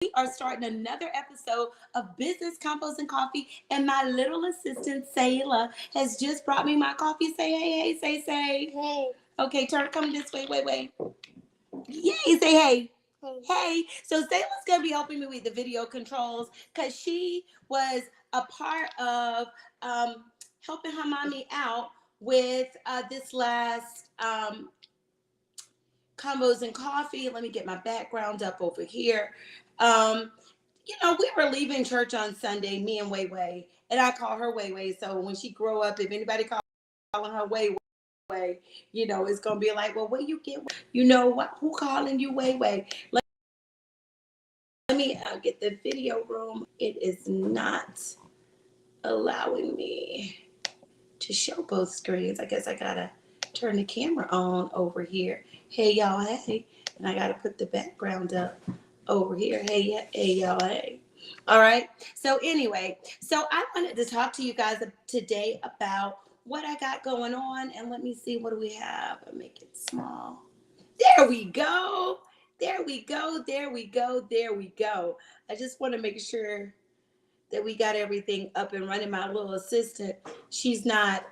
we are starting another episode of Business Combos and Coffee, and my little assistant Sayla has just brought me my coffee. Say hey, say. Hey. Okay, come this way. Wait. Yay, say hey. Hey. So Sayla's gonna be helping me with the video controls because she was a part of helping her mommy out with this last combos and coffee. Let me get my background up over here. Um, we were leaving church on Sunday, me and Way, and I call her Way. So when she grow up, if anybody calling her Way, it's gonna be like, well, where you get, what? Who calling you Way? Let me get the video room. It is not allowing me to show both screens. I guess I gotta turn the camera on over here. Hey y'all, hey, and I gotta put the background up over here. Hey y'all, hey. All right. So anyway, I wanted to talk to you guys today about what I got going on, and let me see, what do we have? I'll make it small. There we go. There we go. I just want to make sure that we got everything up and running. My little assistant, she's not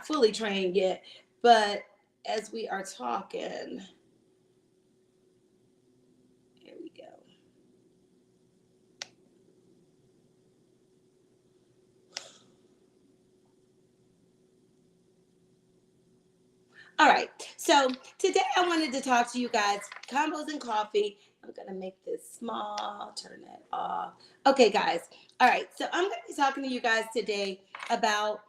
fully trained yet, but as we are talking, here we go. All right, so today I wanted to talk to you guys, combos and coffee. I'm gonna make this small, turn that off. Okay, guys. All right, so I'm gonna be talking to you guys today about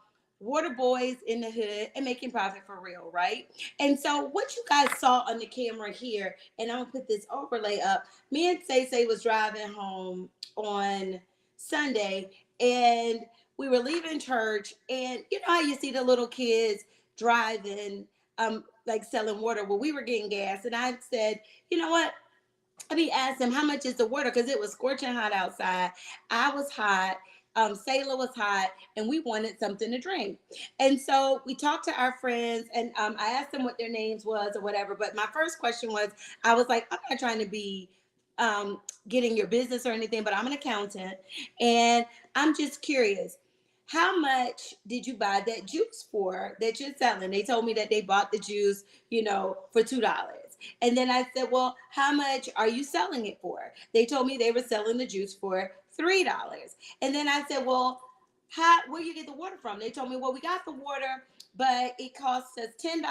water boys in the hood and making profit for real, right? And so what you guys saw on the camera here, and I'm gonna put this overlay up. Me and Say was driving home on Sunday, and we were leaving church, and you know how you see the little kids driving, like selling water. Well, we were getting gas, and I said, you know what? I asked him how much is the water, because it was scorching hot outside. I was hot. Sailor was hot, and we wanted something to drink. And so we talked to our friends, and I asked them what their names was or whatever. But my first question was, I was like, I'm not trying to be getting your business or anything, but I'm an accountant, and I'm just curious. How much did you buy that juice for that you're selling? They told me that they bought the juice, for $2. And then I said, well, how much are you selling it for? They told me they were selling the juice for $3. And then I said, well, where you get the water from? They told me, well, we got the water, but it costs us $10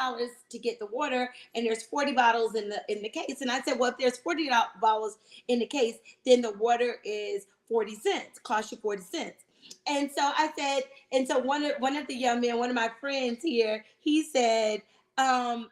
to get the water, and there's 40 bottles in the case. And I said, well, if there's 40 bottles in the case, then the water is 40 cents, cost you 40 cents. And so I said, and so one of the young men, one of my friends here, he said, I'm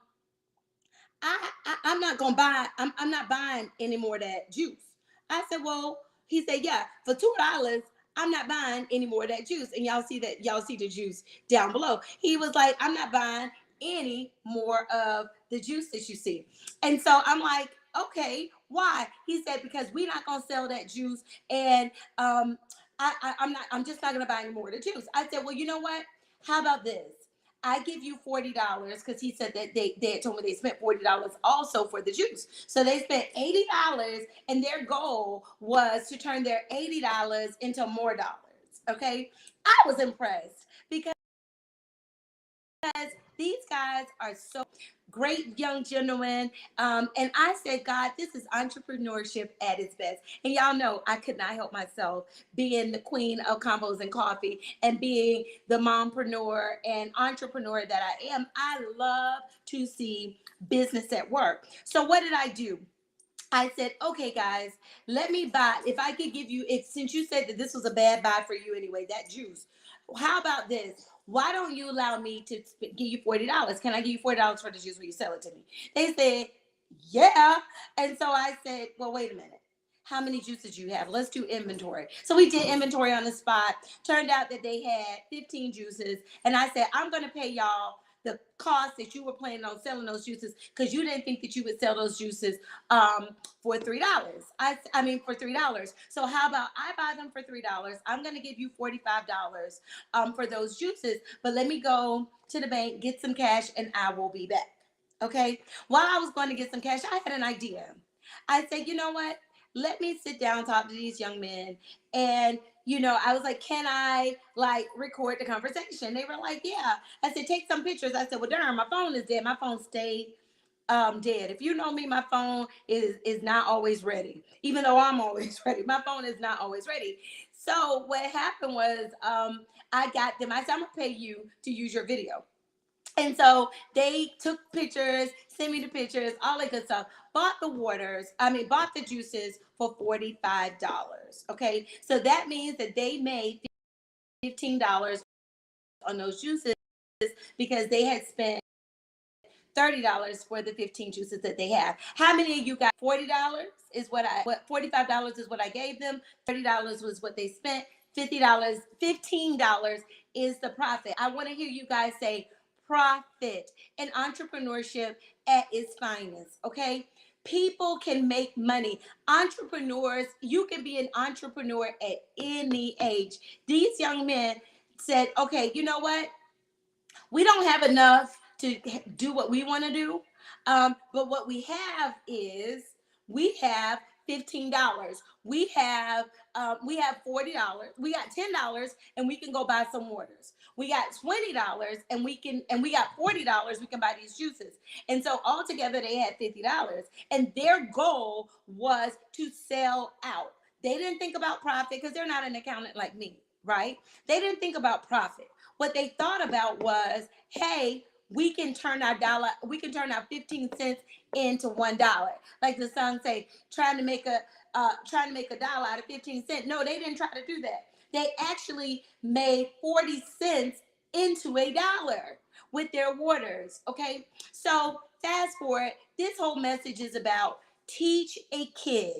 not gonna buy. I'm not buying any more of that juice. I said, well, he said, yeah, for $2, I'm not buying any more of that juice. And y'all see the juice down below. He was like, I'm not buying any more of the juice that you see. And so I'm like, okay, why? He said, because we're not gonna sell that juice, and I'm just not gonna buy any more of the juice. I said, well, you know what? How about this? I give you $40, because he said that they had told me they spent $40 also for the juice. So they spent $80, and their goal was to turn their $80 into more dollars. Okay. I was impressed because these guys are so great young gentlemen. And I said, God, this is entrepreneurship at its best. And y'all know I could not help myself being the queen of combos and coffee and being the mompreneur and entrepreneur that I am. I love to see business at work. So what did I do? I said, okay, guys, let me buy. If I could give you, since you said that this was a bad buy for you anyway, that juice, how about this? Why don't you allow me to give you $40? Can I give you $40 for the juice when you sell it to me? They said, yeah. And so I said, well, wait a minute. How many juices you have? Let's do inventory. So we did inventory on the spot. Turned out that they had 15 juices. And I said, I'm going to pay y'all the cost that you were planning on selling those juices, because you didn't think that you would sell those juices for $3. I mean for $3. So how about I buy them for $3? I'm going to give you $45 for those juices, but let me go to the bank, get some cash, and I will be back. Okay. While I was going to get some cash, I had an idea. I said, you know what? let me sit down, talk to these young men. And, you know, I was like, can I like record the conversation? They were like, yeah. I said, take some pictures. I said, well, darn, my phone is dead. My phone stayed dead. If you know me, my phone is not always ready, even though I'm always ready. My phone is not always ready. So what happened was I got them. I said, I'm gonna pay you to use your video. And so they took pictures, sent me the pictures, all that good stuff. Bought the juices for $45. Okay. So that means that they made $15 on those juices because they had spent $30 for the 15 juices that they have. How many of you got $40 is what $45 is what I gave them. $30 was what they spent. $15 is the profit. I want to hear you guys say profit and entrepreneurship at its finest. Okay. People can make money. Entrepreneurs, you can be an entrepreneur at any age. These young men said, okay, you know what? We don't have enough to do what we want to do. But what we have $15. We have $40. We got $10 and we can go buy some waters. We got $20 and we got $40. We can buy these juices. And so altogether they had $50. And their goal was to sell out. They didn't think about profit because they're not an accountant like me, right? They didn't think about profit. What they thought about was, hey, we can turn our 15 cents into $1. Like the song say, trying to make a dollar out of 15 cents. No, they didn't try to do that. They actually made 40 cents into a dollar with their waters. Okay. So fast forward, this whole message is about teach a kid,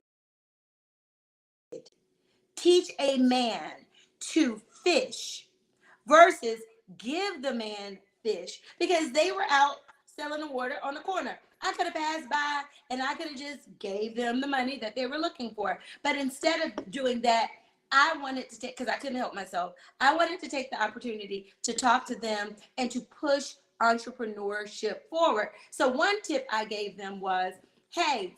teach a man to fish versus give the man fish, because they were out selling the water on the corner. I could have passed by and I could have just gave them the money that they were looking for. But instead of doing that, I wanted to take, because I couldn't help myself, I wanted to take the opportunity to talk to them and to push entrepreneurship forward. So one tip I gave them was, hey,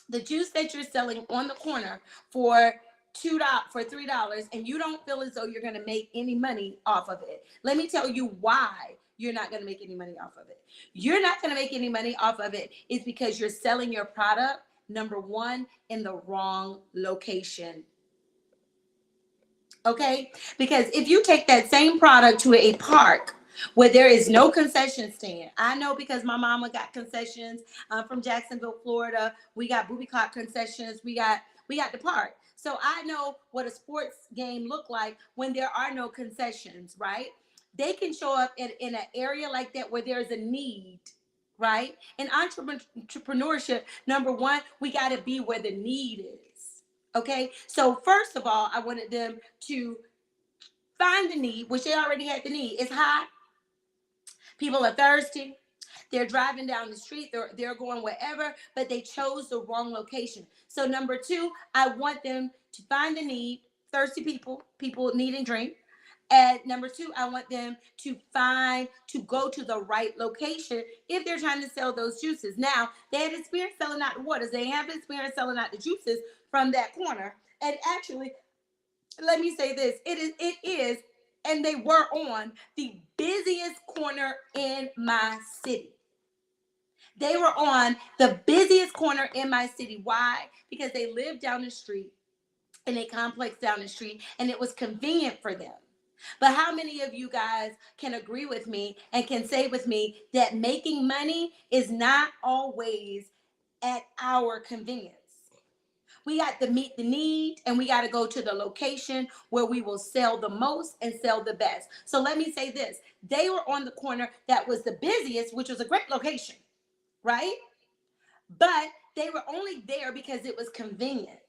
the juice that you're selling on the corner for $3, and you don't feel as though you're going to make any money off of it. Let me tell you why you're not going to make any money off of it. You're not going to make any money off of it is because you're selling your product, number one, in the wrong location. Okay? Because if you take that same product to a park where there is no concession stand, I know because my mama got concessions from Jacksonville, Florida. We got booby clock concessions. We got the park. So I know what a sports game look like when there are no concessions, right? They can show up in an area like that where there's a need, right? In entrepreneurship, number one, we got to be where the need is. Okay. So first of all, I wanted them to find the need, which they already had the need. It's hot. People are thirsty. They're driving down the street. They're going wherever, but they chose the wrong location. So number two, I want them to find the need, thirsty people needing drink. And number two, I want them to go to the right location if they're trying to sell those juices. Now, they had experience selling out the waters. They have experience selling out the juices from that corner. And actually, let me say this, it is, and they were on the busiest corner in my city. They were on the busiest corner in my city. Why? Because they lived down the street in a complex down the street, and it was convenient for them. But how many of you guys can agree with me and can say with me that making money is not always at our convenience? We got to meet the need, and we got to go to the location where we will sell the most and sell the best. So let me say this. They were on the corner that was the busiest, which was a great location, right? But they were only there because it was convenient.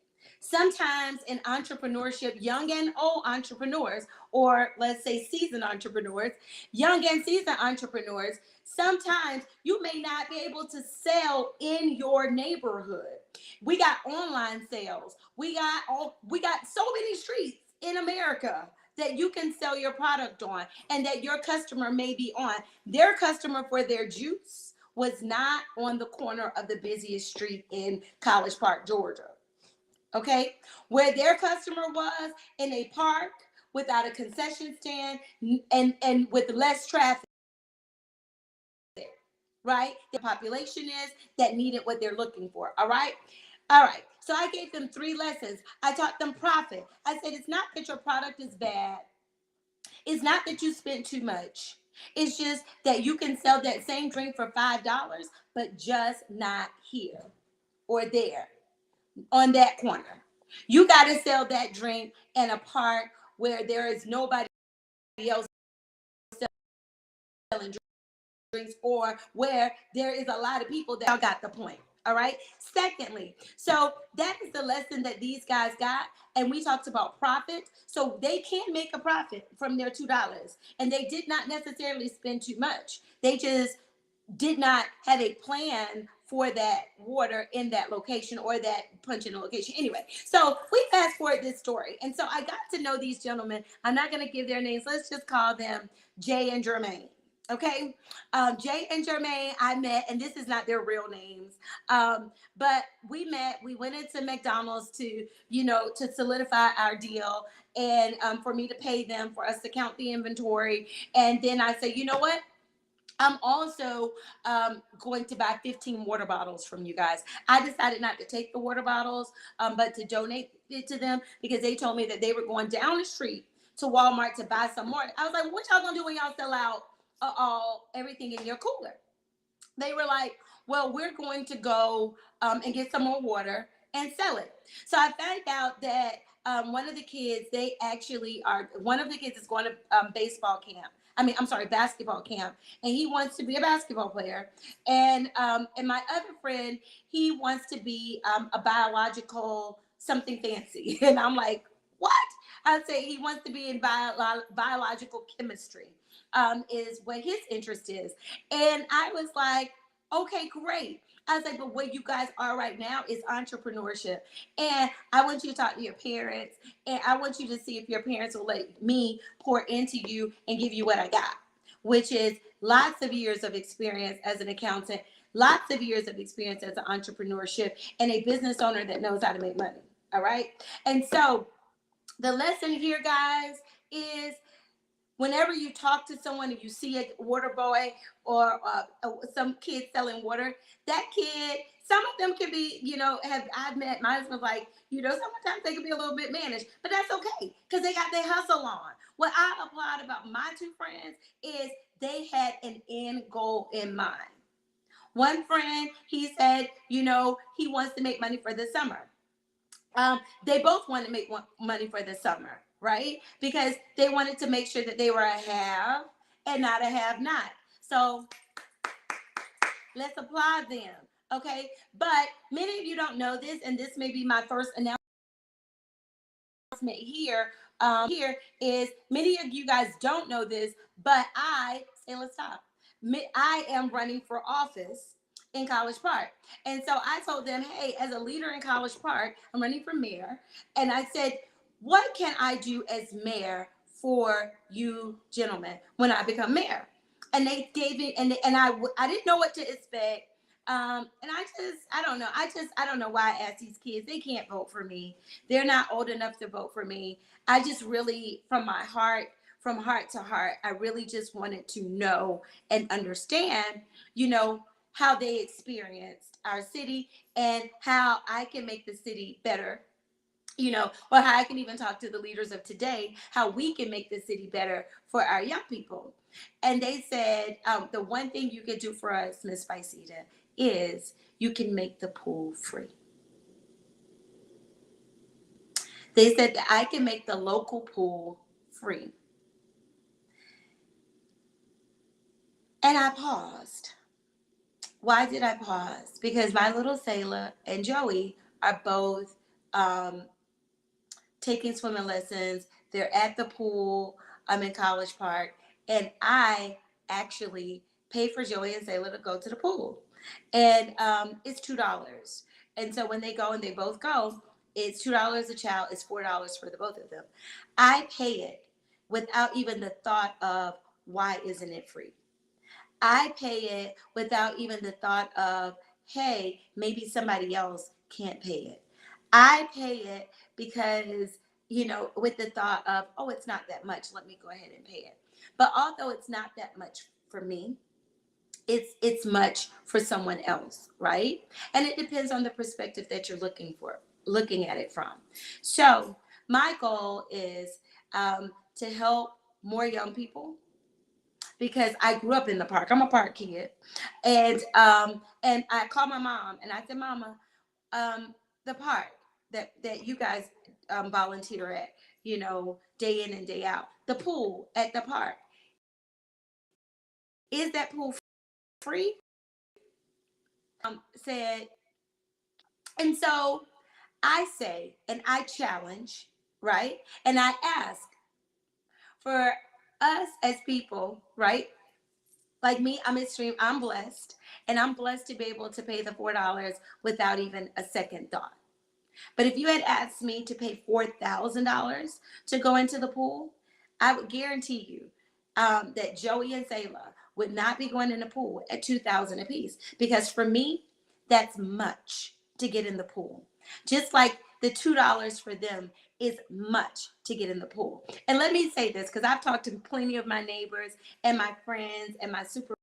Sometimes in entrepreneurship, young and old entrepreneurs, or let's say seasoned entrepreneurs, young and seasoned entrepreneurs, sometimes you may not be able to sell in your neighborhood. We got online sales. We got so many streets in America that you can sell your product on and that your customer may be on. Their customer for their juice was not on the corner of the busiest street in College Park, Georgia. okay? Where their customer was in a park without a concession stand and with less traffic, right? The population is that needed what they're looking for, all right? All right, so I gave them 3 lessons. I taught them profit. I said, it's not that your product is bad. It's not that you spent too much. It's just that you can sell that same drink for $5, but just not here or there on that corner. You got to sell that drink in a park where there is nobody else selling drinks or where there is a lot of people that got the point. All right. Secondly, so that is the lesson that these guys got. And we talked about profit. So they can make a profit from their $2. And they did not necessarily spend too much. They just did not have a plan for that water in that location or that punch in the location. Anyway, so we fast forward this story. And so I got to know these gentlemen. I'm not going to give their names. Let's just call them Jay and Jermaine. Okay. Jay and Jermaine, I met, and this is not their real names. But we met, we went into McDonald's to, to solidify our deal and for me to pay them, for us to count the inventory. And then I said, you know what? I'm also going to buy 15 water bottles from you guys. I decided not to take the water bottles, but to donate it to them because they told me that they were going down the street to Walmart to buy some more. I was like, what y'all gonna do when y'all sell out all everything in your cooler? They were like, well, we're going to go and get some more water and sell it. So I found out that one of the kids, one of the kids is going to baseball camp. I'm sorry, basketball camp, and he wants to be a basketball player. And my other friend, he wants to be a biological something fancy. And I'm like, what? I'd say he wants to be in biological chemistry, is what his interest is. And I was like, okay, great. I was like, but what you guys are right now is entrepreneurship. And I want you to talk to your parents. And I want you to see if your parents will let me pour into you and give you what I got, which is lots of years of experience as an accountant, lots of years of experience as an entrepreneurship, and a business owner that knows how to make money. All right. And so the lesson here, guys, is whenever you talk to someone and you see a water boy or some kid selling water, that kid, some of them can be, I've met, my husband's like, sometimes they can be a little bit managed, but that's okay because they got their hustle on. What I applaud about my 2 friends is they had an end goal in mind. One friend, he said, he wants to make money for the summer. They both wanted to make money for the summer, right? Because they wanted to make sure that they were a have and not a have not. So let's applaud them, okay? But many of you don't know this, and this may be my first announcement here. Here is many of you guys don't know this, but let's stop. I am running for office in College Park. And so I told them, hey, as a leader in College Park, I'm running for mayor. And I said, what can I do as mayor for you gentlemen when I become mayor? And they gave me, and I didn't know what to expect. And I don't know. I don't know why I asked these kids. They can't vote for me. They're not old enough to vote for me. I just really, from heart to heart, I really just wanted to know and understand, how they experienced our city and how I can make the city better, or how I can even talk to the leaders of today, how we can make the city better for our young people. And they said, the one thing you could do for us, Miss Faisita, is you can make the pool free. They said that I can make the local pool free. And I paused. Why did I pause? Because my little Sayla and Joey are both taking swimming lessons. They're at the pool. I'm in College Park. And I actually pay for Joey and Sayla to go to the pool. And it's $2. And so when they go and they both go, it's $2 a child. It's $4 for the both of them. I pay it without even the thought of, why isn't it free? I pay it without even the thought of, hey, maybe somebody else can't pay it. I pay it because, with the thought of, oh, it's not that much, let me go ahead and pay it. But although it's not that much for me, it's much for someone else, right? And it depends on the perspective that you're looking at it from. So my goal is to help more young people, because I grew up in the park. I'm a park kid, and I called my mom and I said, Mama, the park that you guys volunteer at, day in and day out, the pool at the park, is that pool free? Said, and so I say, and I challenge, right? And I ask for us as people, right? Like me, I'm blessed, and I'm blessed to be able to pay the $4 without even a second thought. But if you had asked me to pay $4,000 to go into the pool, I would guarantee you that Joey and Sayla would not be going in the pool at $2,000 apiece. Because for me, that's much to get in the pool. Just like the $2 for them is much to get in the pool. And let me say this, because I've talked to plenty of my neighbors and my friends and my super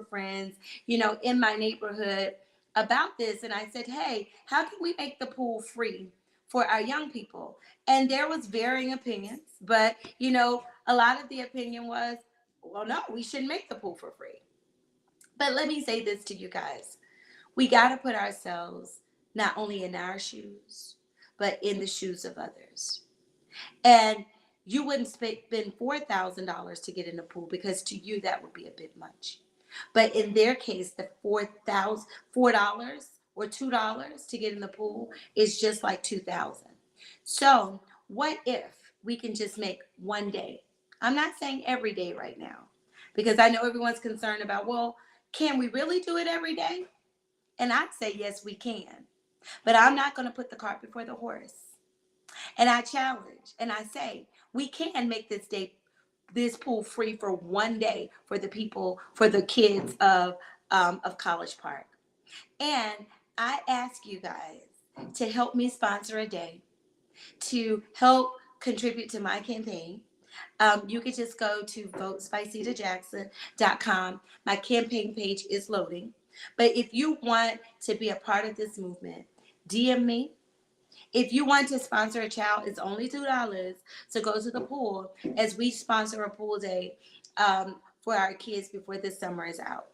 friends, in my neighborhood about this. And I said, hey, how can we make the pool free for our young people? And there was varying opinions, but, a lot of the opinion was, well, no, we shouldn't make the pool for free. But let me say this to you guys. We got to put ourselves not only in our shoes, but in the shoes of others. And you wouldn't spend $4,000 to get in the pool, because to you that would be a bit much. But in their case, the $4 or $2 to get in the pool is just like $2,000. So what if we can just make one day? I'm not saying every day right now, because I know everyone's concerned about, well, can we really do it every day? And I'd say, yes, we can. But I'm not going to put the cart before the horse. And I challenge and I say, we can make this pool free for one day for the people, for the kids of College Park. And I ask you guys to help me sponsor a day, to help contribute to my campaign. You could just go to votesbycetajackson.com. My campaign page is loading. But if you want to be a part of this movement, DM me. If you want to sponsor a child, it's only $2 to go to the pool, as we sponsor a pool day for our kids before the summer is out.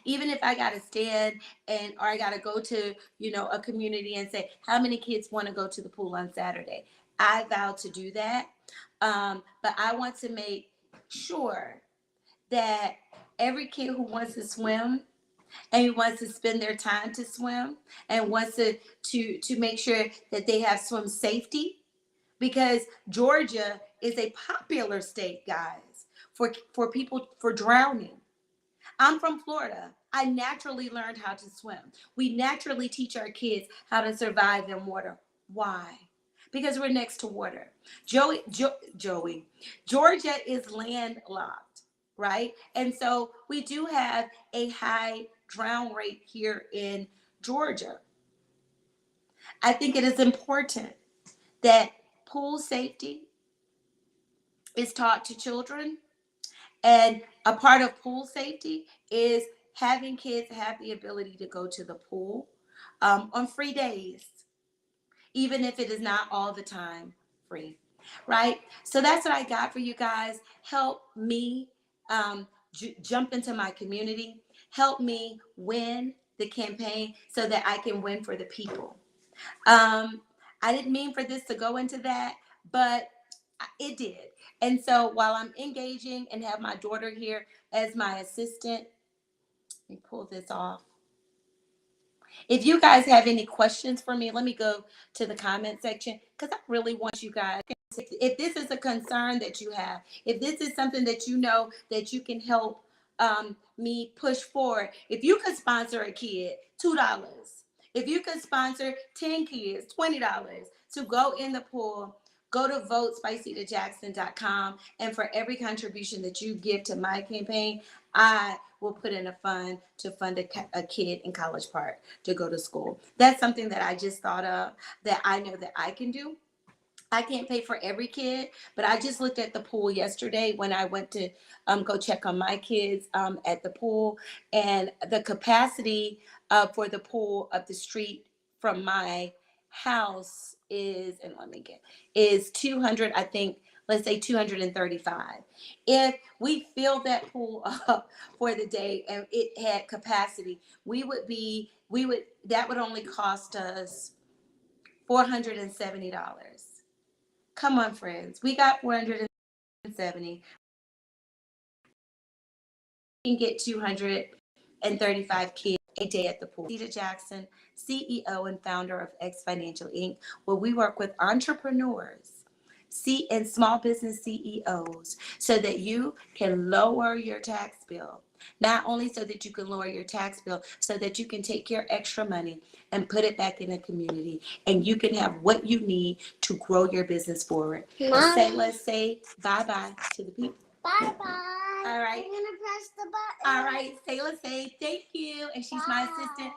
Even if I got to stand or I got to go to, a community and say, how many kids want to go to the pool on Saturday? I vow to do that. But I want to make sure that every kid who wants to swim and who wants to spend their time to swim and wants to make sure that they have swim safety, because Georgia is a popular state, guys, for people for drowning. I'm from Florida. I naturally learned how to swim. We naturally teach our kids how to survive in water. Why? Because we're next to water. Joey, Georgia is landlocked, right? And so we do have a high drown rate here in Georgia. I think it is important that pool safety is taught to children. And a part of pool safety is having kids have the ability to go to the pool on free days, even if it is not all the time free, right? So that's what I got for you guys. Help me jump into my community. Help me win the campaign so that I can win for the people. I didn't mean for this to go into that, but it did. And so while I'm engaging and have my daughter here as my assistant, let me pull this off. If you guys have any questions for me, let me go to the comment section, because I really want you guys, if this is a concern that you have, if this is something that you know that you can help me push forward, if you could sponsor a kid, $2. If you could sponsor 10 kids, $20 to go in the pool, go to votesbycetajackson.com. And for every contribution that you give to my campaign, I will put in a fund to fund a kid in College Park to go to school. That's something that I just thought of that I know that I can do. I can't pay for every kid, but I just looked at the pool yesterday when I went to go check on my kids at the pool, and the capacity for the pool up the street from my house is, and let me get, is 200, I think, let's say 235. If we filled that pool up for the day and it had capacity, that would only cost us $470. Come on, friends. We got 470. We can get 235 kids a day at the pool. Cedar Jackson, CEO and founder of X Financial Inc., where we work with entrepreneurs and small business CEOs so that you can lower your tax bill. Not only so that you can lower your tax bill, so that you can take your extra money and put it back in the community, and you can have what you need to grow your business forward. Let's say bye-bye to the people. Bye-bye. All right. I'm going to press the button. All right. Let's say thank you. And she's my assistant.